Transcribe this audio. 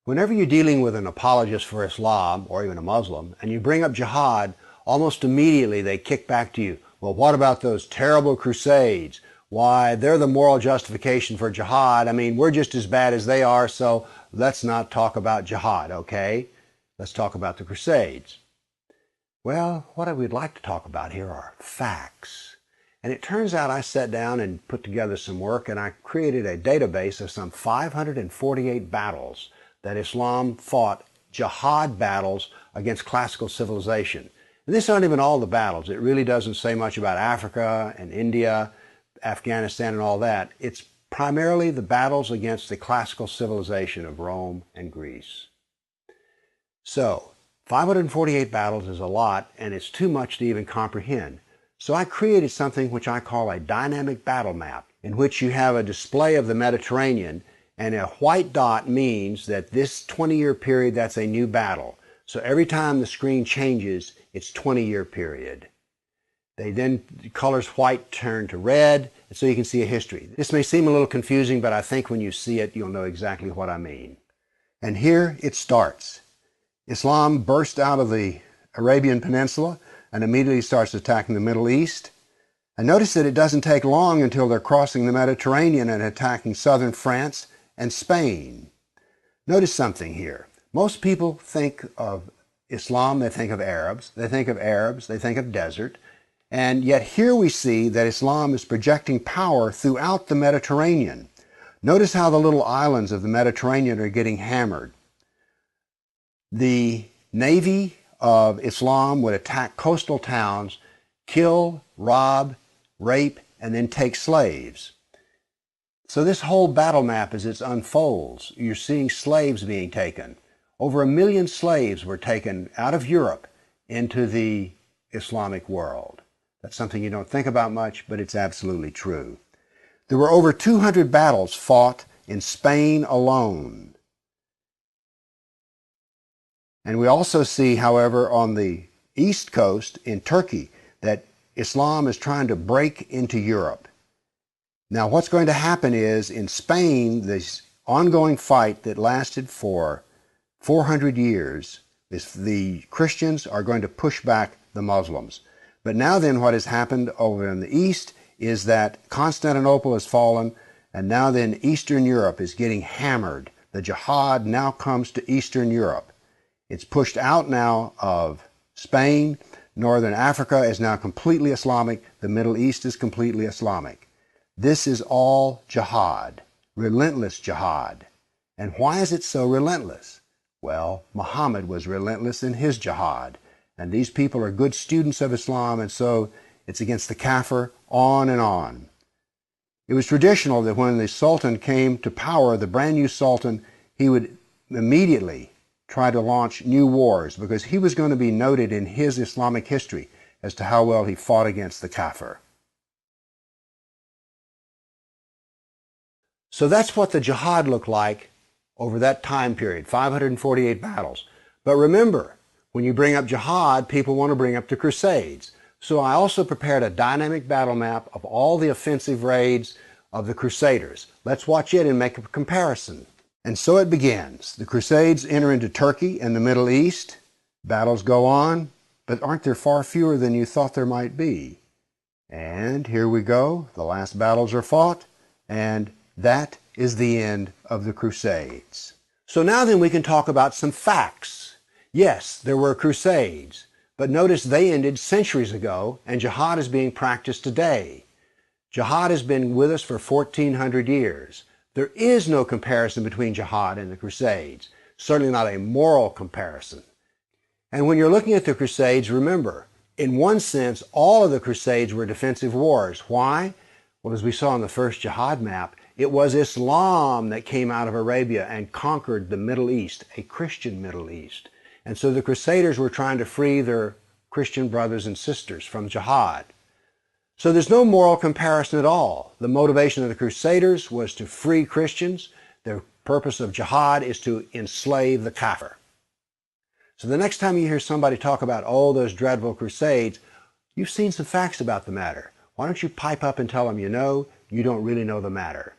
Whenever you're dealing with an apologist for Islam, or even a Muslim, and you bring up jihad, almost immediately they kick back to you, well, what about those terrible Crusades? Why, they're the moral justification for jihad. I mean, we're just as bad as they are, so let's not talk about jihad, okay? Let's talk about the Crusades. Well, what I would like to talk about here are facts. And it turns out I sat down and put together some work, and I created a database of some 548 battles that Islam fought, jihad battles against classical civilization. And these aren't even all the battles. It really doesn't say much about Africa and India, Afghanistan and all that. It's primarily the battles against the classical civilization of Rome and Greece. So, 548 battles is a lot, and it's too much to even comprehend. So I created something which I call a dynamic battle map, in which you have a display of the Mediterranean, and a white dot means that this 20-year period, that's a new battle. So every time the screen changes, it's 20-year period. The colors white turn to red, and so you can see a history. This may seem a little confusing, but I think when you see it, you'll know exactly what I mean. And here it starts. Islam burst out of the Arabian Peninsula and immediately starts attacking the Middle East. And notice that it doesn't take long until they're crossing the Mediterranean and attacking southern France and Spain. Notice something here. Most people think of Islam, they think of Arabs, they think of desert, and yet here we see that Islam is projecting power throughout the Mediterranean. Notice how the little islands of the Mediterranean are getting hammered. The navy of Islam would attack coastal towns, kill, rob, rape, and then take slaves. So this whole battle map, as it unfolds, you're seeing slaves being taken. Over 1 million slaves were taken out of Europe into the Islamic world. That's something you don't think about much, but it's absolutely true. There were over 200 battles fought in Spain alone. And we also see, however, on the east coast in Turkey, that Islam is trying to break into Europe. Now, what's going to happen is, in Spain, this ongoing fight that lasted for 400 years, the Christians are going to push back the Muslims. But now then, what has happened over in the east is that Constantinople has fallen, and now then Eastern Europe is getting hammered. The jihad now comes to Eastern Europe. It's pushed out now of Spain. Northern Africa is now completely Islamic. The Middle East is completely Islamic. This is all jihad, relentless jihad. And why is it so relentless? Well, Muhammad was relentless in his jihad. And these people are good students of Islam, and so it's against the kafir, on and on. It was traditional that when the Sultan came to power, the brand new Sultan, he would immediately try to launch new wars, because he was going to be noted in his Islamic history as to how well he fought against the kafir. So that's what the jihad looked like over that time period, 548 battles. But remember, when you bring up jihad, people want to bring up the Crusades. So I also prepared a dynamic battle map of all the offensive raids of the Crusaders. Let's watch it and make a comparison. And so it begins. The Crusades enter into Turkey and the Middle East. Battles go on, but aren't there far fewer than you thought there might be? And here we go. The last battles are fought, and that is the end of the Crusades. So now then we can talk about some facts. Yes, there were Crusades, but notice they ended centuries ago, and jihad is being practiced today. Jihad has been with us for 1,400 years. There is no comparison between jihad and the Crusades, certainly not a moral comparison. And when you're looking at the Crusades, remember, in one sense, all of the Crusades were defensive wars. Why? Well, as we saw in the first jihad map, it was Islam that came out of Arabia and conquered the Middle East, a Christian Middle East. And so the Crusaders were trying to free their Christian brothers and sisters from jihad. So there's no moral comparison at all. The motivation of the Crusaders was to free Christians. The purpose of jihad is to enslave the kafir. So the next time you hear somebody talk about, oh, those dreadful Crusades, you've seen some facts about the matter. Why don't you pipe up and tell them you know, you don't really know the matter.